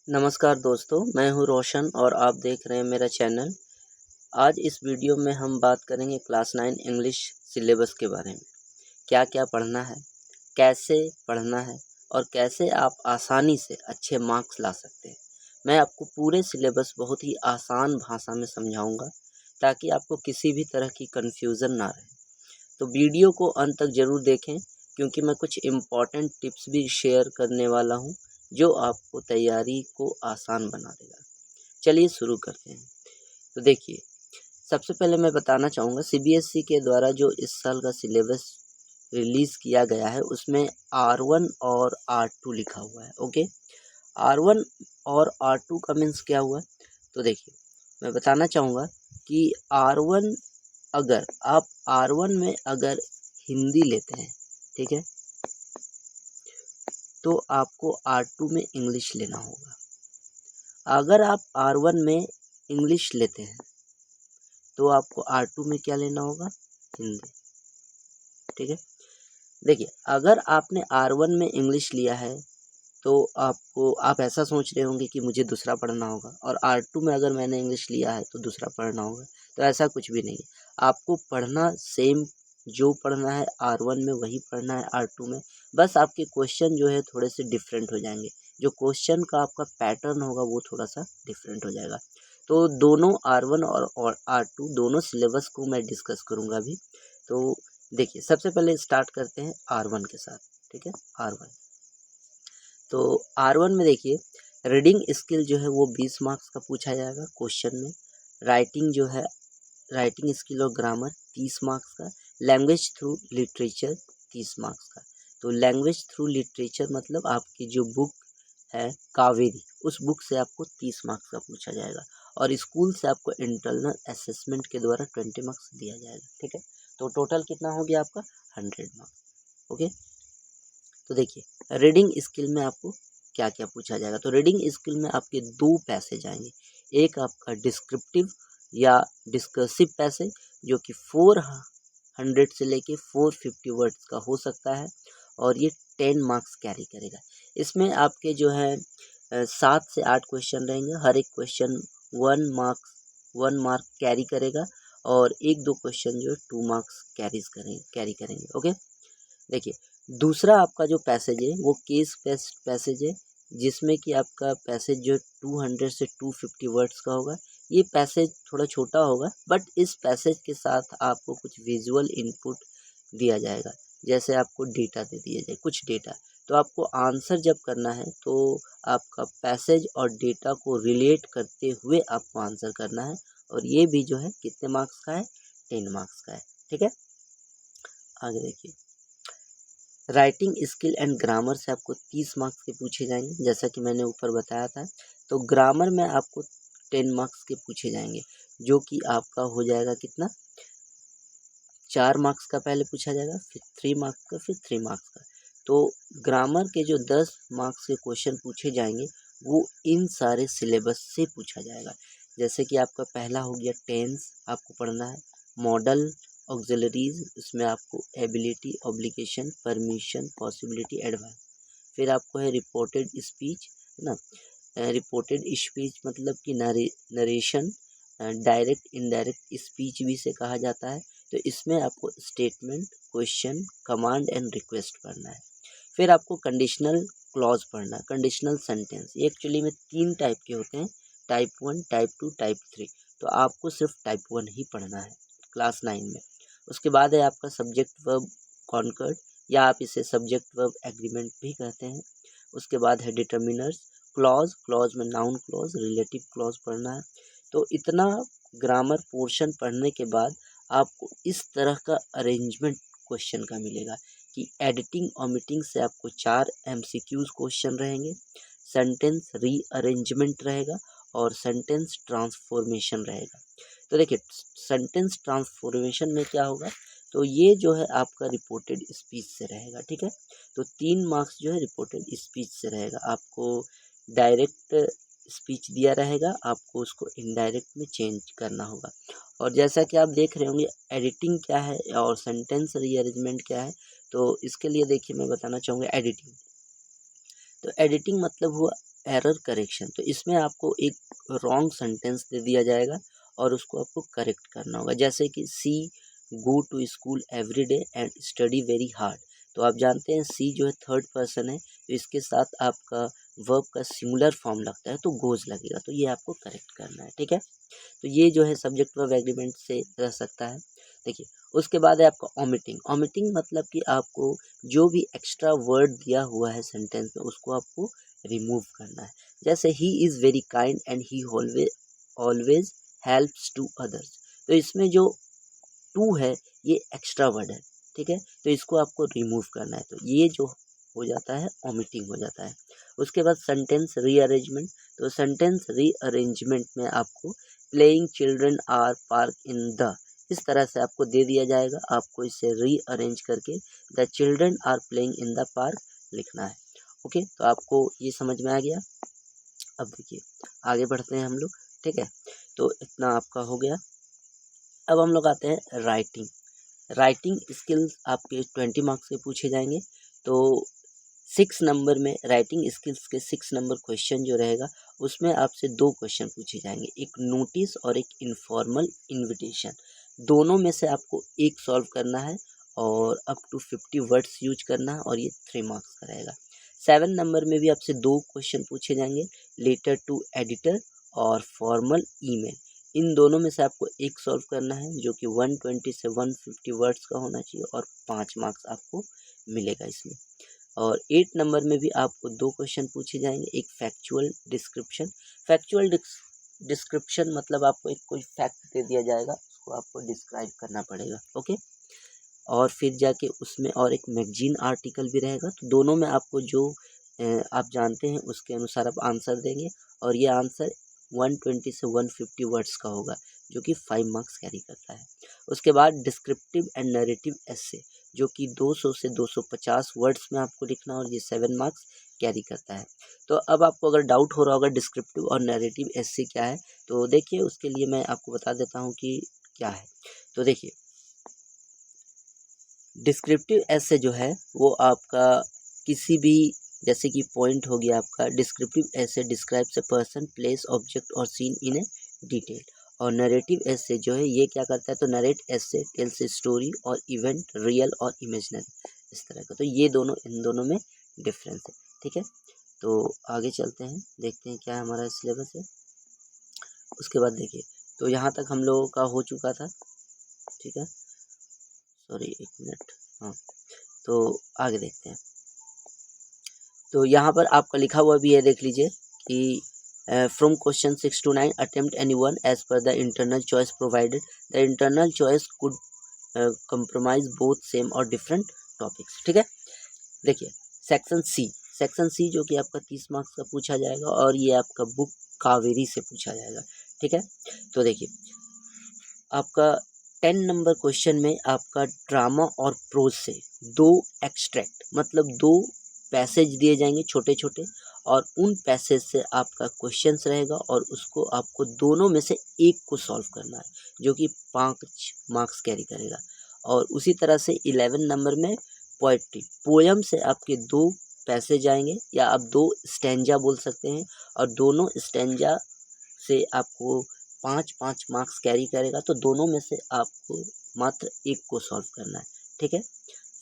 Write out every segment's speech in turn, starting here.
नमस्कार दोस्तों, मैं हूं रोशन और आप देख रहे हैं मेरा चैनल। आज इस वीडियो में हम बात करेंगे क्लास 9 इंग्लिश सिलेबस के बारे में। क्या क्या पढ़ना है, कैसे पढ़ना है और कैसे आप आसानी से अच्छे मार्क्स ला सकते हैं। मैं आपको पूरे सिलेबस बहुत ही आसान भाषा में समझाऊंगा ताकि आपको किसी भी तरह की कन्फ्यूज़न ना रहे। तो वीडियो को अंत तक ज़रूर देखें क्योंकि मैं कुछ इम्पॉर्टेंट टिप्स भी शेयर करने वाला हूं जो आपको तैयारी को आसान बना देगा। चलिए शुरू करते हैं। तो देखिए, सबसे पहले मैं बताना चाहूँगा सीबीएसई के द्वारा जो इस साल का सिलेबस रिलीज़ किया गया है उसमें R1 और R2 लिखा हुआ है। ओके, R1 और R2 का मीन्स क्या हुआ? तो देखिए, मैं बताना चाहूँगा कि R1 अगर आप R1 में अगर हिंदी लेते हैं, ठीक है, तो आपको R2 में इंग्लिश लेना होगा। अगर आप R1 में इंग्लिश लेते हैं तो आपको R2 में क्या लेना होगा? हिंदी। ठीक है, देखिए, अगर आपने R1 में इंग्लिश लिया है तो आप ऐसा सोच रहे होंगे कि मुझे दूसरा पढ़ना होगा, और R2 में अगर मैंने इंग्लिश लिया है तो दूसरा पढ़ना होगा। तो ऐसा कुछ भी नहीं है। आपको पढ़ना सेम, जो पढ़ना है R1 में वही पढ़ना है R2 में। बस आपके क्वेश्चन जो है थोड़े से डिफरेंट हो जाएंगे। जो क्वेश्चन का आपका पैटर्न होगा वो थोड़ा सा डिफरेंट हो जाएगा। तो दोनों R1 और R2 दोनों सिलेबस को मैं डिस्कस करूँगा अभी। तो देखिए, सबसे पहले स्टार्ट करते हैं R1 के साथ। ठीक है, R1। तो R1 में देखिए, रीडिंग स्किल जो है वो 20 मार्क्स का पूछा जाएगा क्वेश्चन में। राइटिंग जो है, राइटिंग स्किल और ग्रामर 30 मार्क्स का। लैंग्वेज थ्रू लिटरेचर 30 मार्क्स का। तो लैंग्वेज थ्रू लिटरेचर मतलब आपकी जो बुक है कावेरी, उस बुक से आपको 30 मार्क्स का पूछा जाएगा। और स्कूल से आपको इंटरनल असेसमेंट के द्वारा 20 मार्क्स दिया जाएगा। ठीक है, तो टोटल कितना हो गया आपका? 100 मार्क्स। ओके, तो देखिए, रीडिंग स्किल में आपको क्या क्या पूछा जाएगा। तो रीडिंग स्किल में आपके दो पैसेज आएंगे। एक आपका डिस्क्रिप्टिव या डिस्कसिव पैसेज जो कि 400 से लेके 450 वर्ड्स का हो सकता है, और ये 10 मार्क्स कैरी करेगा। इसमें आपके जो है 7 से 8 क्वेश्चन रहेंगे। हर एक क्वेश्चन 1 मार्क कैरी करेगा, और एक दो क्वेश्चन जो है 2 मार्क्स कैरी करेंगे। ओके, देखिए, दूसरा आपका जो पैसेज है वो केस बेस्ड पैसेज है, जिसमें कि आपका पैसेज जो 200 से 250 वर्ड्स का होगा। ये पैसेज थोड़ा छोटा होगा, बट इस पैसेज के साथ आपको कुछ विजुअल इनपुट दिया जाएगा। जैसे आपको डेटा दे दिया जाए, कुछ डेटा। तो आपको आंसर जब करना है तो आपका पैसेज और डेटा को रिलेट करते हुए आपको आंसर करना है। और ये भी जो है कितने मार्क्स का है? 10 मार्क्स का है। ठीक है, आगे देखिए, राइटिंग स्किल एंड ग्रामर से आपको 30 मार्क्स के पूछे जाएंगे, जैसा कि मैंने ऊपर बताया था। तो ग्रामर में आपको 10 मार्क्स के पूछे जाएंगे, जो कि आपका हो जाएगा कितना? 4 मार्क्स का पहले पूछा जाएगा, फिर 3 मार्क्स का, फिर 3 मार्क्स का। तो ग्रामर के जो 10 मार्क्स के क्वेश्चन पूछे जाएंगे वो इन सारे सिलेबस से पूछा जाएगा। जैसे कि आपका पहला हो गया टेंस, आपको पढ़ना है। मॉडल ऑक्सिलरीज, इसमें आपको ability, obligation, permission, possibility, advance. फिर आपको है रिपोर्टेड स्पीच, है ना। रिपोर्टेड स्पीच मतलब कि नरेशन, डायरेक्ट इनडायरेक्ट स्पीच भी से कहा जाता है। तो इसमें आपको statement, question, command and request पढ़ना है। फिर आपको कंडीशनल क्लॉज पढ़ना है, कंडीशनल सेंटेंस। ये एक्चुअली में 3 टाइप के होते हैं, टाइप 1, टाइप 2, टाइप 3। तो आपको सिर्फ टाइप 1 ही पढ़ना है क्लास 9 में। उसके बाद है आपका सब्जेक्ट वर्ब कॉन्कर्ड, या आप इसे सब्जेक्ट वर्ब एग्रीमेंट भी कहते हैं। उसके बाद है डिटर्मिनर्स, क्लॉज, क्लॉज में नाउन क्लॉज, रिलेटिव क्लॉज पढ़ना है। तो इतना ग्रामर पोर्शन पढ़ने के बाद आपको इस तरह का अरेंजमेंट क्वेश्चन का मिलेगा कि एडिटिंग ओमिटिंग से आपको 4 MCQs क्वेश्चन रहेंगे, सेंटेंस रीअरेंजमेंट रहेगा, और सेंटेंस ट्रांसफॉर्मेशन रहेगा। तो देखिए, सेंटेंस ट्रांसफॉर्मेशन में क्या होगा? तो ये जो है आपका रिपोर्टेड स्पीच से रहेगा। ठीक है, तो 3 मार्क्स जो है रिपोर्टेड स्पीच से रहेगा। आपको डायरेक्ट स्पीच दिया रहेगा, आपको उसको इनडायरेक्ट में चेंज करना होगा। और जैसा कि आप देख रहे होंगे एडिटिंग क्या है और सेंटेंस रीअरेंजमेंट क्या है। तो इसके लिए देखिए, मैं बताना चाहूँगा एडिटिंग। तो एडिटिंग मतलब हुआ एरर करेक्शन। तो इसमें आपको एक रॉन्ग सेंटेंस दे दिया जाएगा और उसको आपको करेक्ट करना होगा। जैसे कि she go to school every day and study very hard. तो आप जानते हैं सी जो है थर्ड पर्सन है, तो इसके साथ आपका वर्ब का सिंगुलर फॉर्म लगता है तो गोज लगेगा, तो ये आपको करेक्ट करना है। ठीक है, तो ये जो है सब्जेक्ट वर्ब एग्रीमेंट से रह सकता है। देखिए, उसके बाद है आपका ओमिटिंग। ओमिटिंग मतलब कि आपको जो भी एक्स्ट्रा वर्ड दिया हुआ है सेंटेंस में उसको आपको रिमूव करना है। जैसे he is very kind and he always helps to others. तो इसमें जो टू है ये एक्स्ट्रा वर्ड है। ठीक है, तो इसको आपको रिमूव करना है, तो ये जो हो जाता है ओमिटिंग हो जाता है। उसके बाद सेंटेंस रीअरेंजमेंट। तो सेंटेंस रीअरेंजमेंट में आपको playing children are park in the, इस तरह से आपको दे दिया जाएगा, आपको इसे रीअरेंज करके the children are playing in the park लिखना है। ओके, तो आपको ये समझ में आ गया। अब देखिए आगे बढ़ते हैं हम लोग। ठीक है, तो इतना आपका हो गया। अब हम लोग आते हैं राइटिंग। राइटिंग स्किल्स आपके 20 मार्क्स के पूछे जाएंगे। तो 6 नंबर में राइटिंग स्किल्स के 6 नंबर क्वेश्चन जो रहेगा उसमें आपसे 2 क्वेश्चन पूछे जाएंगे, एक नोटिस और एक इनफॉर्मल इनविटेशन। दोनों में से आपको एक सॉल्व करना है और अप टू 50 वर्ड्स यूज करना है और ये 3 मार्क्स का रहेगा। 7 नंबर में भी आपसे 2 क्वेश्चन पूछे जाएंगे, लेटर टू एडिटर और फॉर्मल ईमेल। इन दोनों में से आपको एक सॉल्व करना है जो कि 120 से 150 वर्ड्स का होना चाहिए और 5 मार्क्स आपको मिलेगा इसमें। और 8 नंबर में भी आपको 2 क्वेश्चन पूछे जाएंगे, एक फैक्चुअल डिस्क्रिप्शन। फैक्चुअल डिस्क्रिप्शन मतलब आपको एक कोई फैक्ट दे दिया जाएगा, उसको आपको डिस्क्राइब करना पड़ेगा। ओके, और फिर जाके उसमें और एक मैगजीन आर्टिकल भी रहेगा। तो दोनों में आपको जो आप जानते हैं उसके अनुसार आप आंसर देंगे और ये आंसर 120 से 150 वर्ड्स का होगा जो कि 5 मार्क्स कैरी करता है। उसके बाद डिस्क्रिप्टिव एंड नैरेटिव एस्से जो कि 200 से 250 वर्ड्स में आपको लिखना और ये 7 मार्क्स कैरी करता है। तो अब आपको अगर डाउट हो रहा होगा डिस्क्रिप्टिव और नैरेटिव एस्से क्या है, तो देखिए उसके लिए मैं आपको बता देता हूँ कि क्या है। तो देखिए, डिस्क्रिप्टिव एस्से जो है वो आपका किसी भी, जैसे कि पॉइंट हो गया आपका descriptive essay describes a person, place, object और सीन इन ए डिटेल। और नरेटिव एस्से जो है ये क्या करता है, तो narrate essay tales a story और इवेंट रियल और इमेजिनरी, इस तरह का। तो ये दोनों, इन दोनों में डिफरेंस है। ठीक है, तो आगे चलते हैं, देखते हैं क्या हमारा सिलेबस है। उसके बाद देखिए, तो यहाँ तक हम लोगों का हो चुका था। ठीक है, सॉरी एक मिनट, हाँ, तो आगे देखते हैं। तो यहाँ पर आपका लिखा हुआ भी है, देख लीजिए कि from question 6 to 9 attempt any one as per the internal choice provided. The internal choice could compromise both same और डिफरेंट टॉपिक्स। ठीक है, देखिए सेक्शन सी, सेक्शन सी जो कि आपका 30 मार्क्स का पूछा जाएगा और ये आपका बुक कावेरी से पूछा जाएगा। ठीक है, तो देखिए आपका 10 नंबर क्वेश्चन में आपका ड्रामा और प्रोज से 2 एक्सट्रैक्ट मतलब 2 पैसेज दिए जाएंगे छोटे छोटे, और उन पैसेज से आपका क्वेश्चंस रहेगा और उसको आपको दोनों में से एक को सॉल्व करना है जो कि 5 मार्क्स कैरी करेगा। और उसी तरह से 11 नंबर में पोएट्री, पोयम से आपके 2 पैसेज आएंगे या आप 2 स्टैंजा बोल सकते हैं, और दोनों स्टैंजा से आपको 5-5 मार्क्स कैरी करेगा। तो दोनों में से आपको मात्र एक को सॉल्व करना है। ठीक है,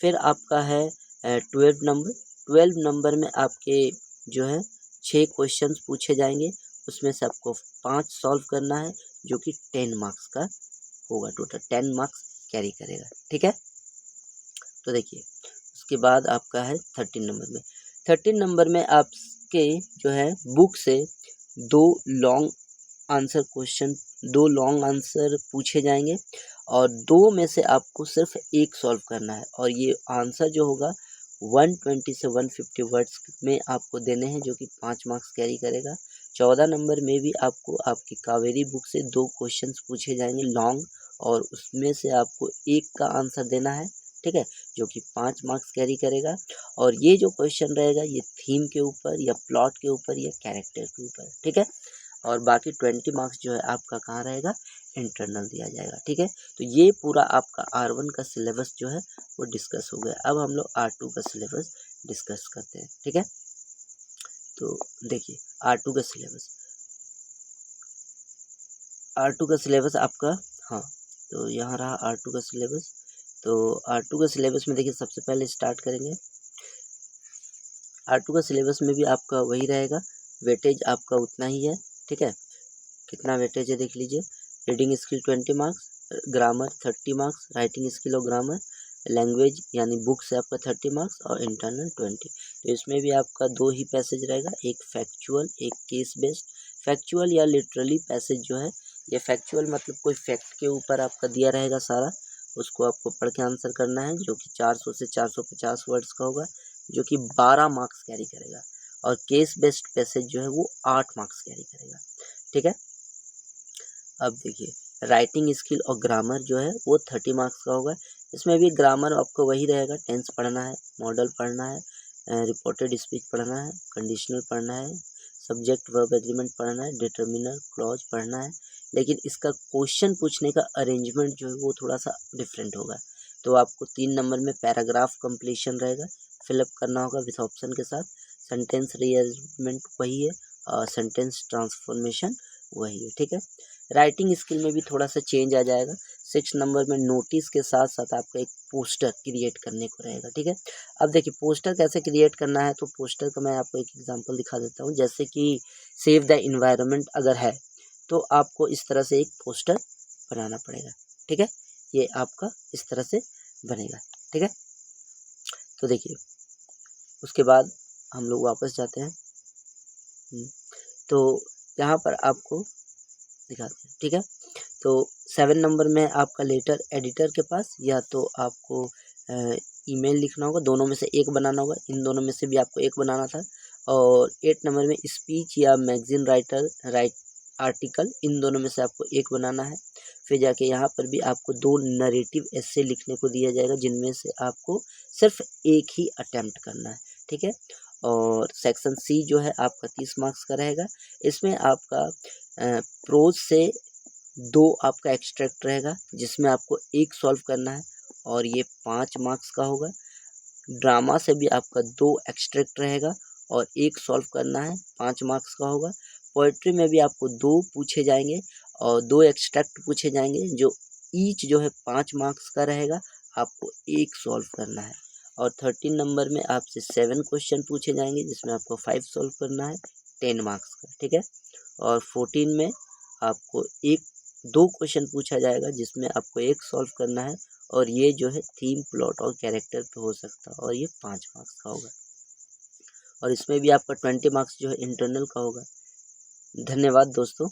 फिर आपका है 12 नंबर। 12 नंबर में आपके जो है 6 क्वेश्चंस पूछे जाएंगे, उसमें से आपको 5 सॉल्व करना है जो कि 10 मार्क्स का होगा, टोटल 10 मार्क्स कैरी करेगा। ठीक है, तो देखिए उसके बाद आपका है 13 नंबर में। 13 नंबर में आपके जो है बुक से 2 long answer question, 2 long answer पूछे जाएंगे और 2 में से आपको सिर्फ एक सॉल्व करना है और ये आंसर जो होगा 120 से 150 वर्ड्स में आपको देने हैं जो कि 5 मार्क्स कैरी करेगा। 14 नंबर में भी आपको आपकी कावेरी बुक से 2 क्वेश्चंस पूछे जाएंगे लॉन्ग, और उसमें से आपको एक का आंसर देना है। ठीक है, जो कि 5 मार्क्स कैरी करेगा। और ये जो क्वेश्चन रहेगा ये थीम के ऊपर या प्लॉट के ऊपर या कैरेक्टर के ऊपर। ठीक है, और बाकी 20 मार्क्स जो है आपका कहाँ रहेगा, इंटरनल दिया जाएगा। ठीक है, तो ये पूरा आपका R1 का सिलेबस जो है वो डिस्कस हो गया। अब हम लोग R2 का सिलेबस डिस्कस करते हैं। ठीक है, तो देखिए R2 का सिलेबस आपका, हाँ तो यहाँ रहा R2 का सिलेबस। तो R2 का सिलेबस में देखिए सबसे पहले स्टार्ट करेंगे। R2 का सिलेबस में भी आपका वही रहेगा, वेटेज आपका उतना ही है, ठीक है। कितना वेटेज है देख लीजिए। Reading skill 20 marks, grammar 30 marks, writing skill और ग्रामर, लैंग्वेज यानी बुक से आपका 30 मार्क्स और इंटरनल 20। तो इसमें भी आपका दो ही पैसेज रहेगा, एक फैक्चुअल एक केस बेस्ड। फैक्चुअल या लिटरली पैसेज जो है, ये फैक्चुअल मतलब कोई फैक्ट के ऊपर आपका दिया रहेगा सारा, उसको आपको पढ़ के आंसर करना है, जो कि 400 से 450 वर्ड्स का होगा, जो कि 12 मार्क्स कैरी करेगा। और केस बेस्ड पैसेज जो है वो 8 मार्क्स कैरी करेगा, ठीक है। अब देखिए राइटिंग स्किल और ग्रामर जो है वो 30 मार्क्स का होगा। इसमें भी ग्रामर आपको वही रहेगा, टेंस पढ़ना है, मॉडल पढ़ना है, रिपोर्टेड स्पीच पढ़ना है, कंडीशनल पढ़ना है, सब्जेक्ट वर्ब एग्रीमेंट पढ़ना है, डिटर्मिनर क्लॉज पढ़ना है। लेकिन इसका क्वेश्चन पूछने का अरेंजमेंट जो है वो थोड़ा सा डिफरेंट होगा। तो आपको 3 नंबर में पैराग्राफ कंप्लीशन रहेगा, फिलअप करना होगा विथ ऑप्शन के साथ। सेंटेंस रीअरेंजमेंट वही है और सेंटेंस ट्रांसफॉर्मेशन वही है, ठीक है। राइटिंग स्किल में भी थोड़ा सा चेंज आ जाएगा। 6 नंबर में नोटिस के साथ साथ आपका एक पोस्टर क्रिएट करने को रहेगा, ठीक है। अब देखिए पोस्टर कैसे क्रिएट करना है, तो पोस्टर का मैं आपको एक एग्जांपल दिखा देता हूँ। जैसे कि सेव द इन्वायरमेंट अगर है तो आपको इस तरह से एक पोस्टर बनाना पड़ेगा, ठीक है। ये आपका इस तरह से बनेगा, ठीक है। तो देखिए उसके बाद हम लोग वापस जाते हैं। तो यहाँ पर आपको दिखाते हैं, ठीक है। तो 7 नंबर में आपका लेटर एडिटर के पास, या तो आपको ईमेल लिखना होगा, दोनों में से एक बनाना होगा। इन दोनों में से भी आपको एक बनाना था। और 8 नंबर में स्पीच या मैगजीन राइट आर्टिकल, इन दोनों में से आपको एक बनाना है। फिर जाके यहाँ पर भी आपको 2 नरेटिव एस्से लिखने को दिया जाएगा, जिनमें से आपको सिर्फ एक ही अटेम्प्ट करना है, ठीक है। और सेक्शन सी जो है आपका 30 मार्क्स का रहेगा। इसमें आपका प्रोज से 2 आपका एक्सट्रैक्ट रहेगा, जिसमें आपको एक सॉल्व करना है और ये 5 मार्क्स का होगा। ड्रामा से भी आपका 2 एक्सट्रैक्ट रहेगा और एक सॉल्व करना है, 5 मार्क्स का होगा। पोएट्री में भी आपको 2 पूछे जाएंगे और 2 एक्सट्रैक्ट पूछे जाएंगे, जो ईच जो है 5 मार्क्स का रहेगा, आपको एक सॉल्व करना है। और 13 नंबर में आपसे 7 क्वेश्चन पूछे जाएंगे, जिसमें आपको 5 सॉल्व करना है, 10 मार्क्स का, ठीक है। और 14 में आपको 2 क्वेश्चन पूछा जाएगा, जिसमें आपको एक सॉल्व करना है, और ये जो है थीम प्लॉट और कैरेक्टर पे हो सकता है, और ये 5 मार्क्स का होगा। और इसमें भी आपका 20 मार्क्स जो है इंटरनल का होगा। धन्यवाद दोस्तों।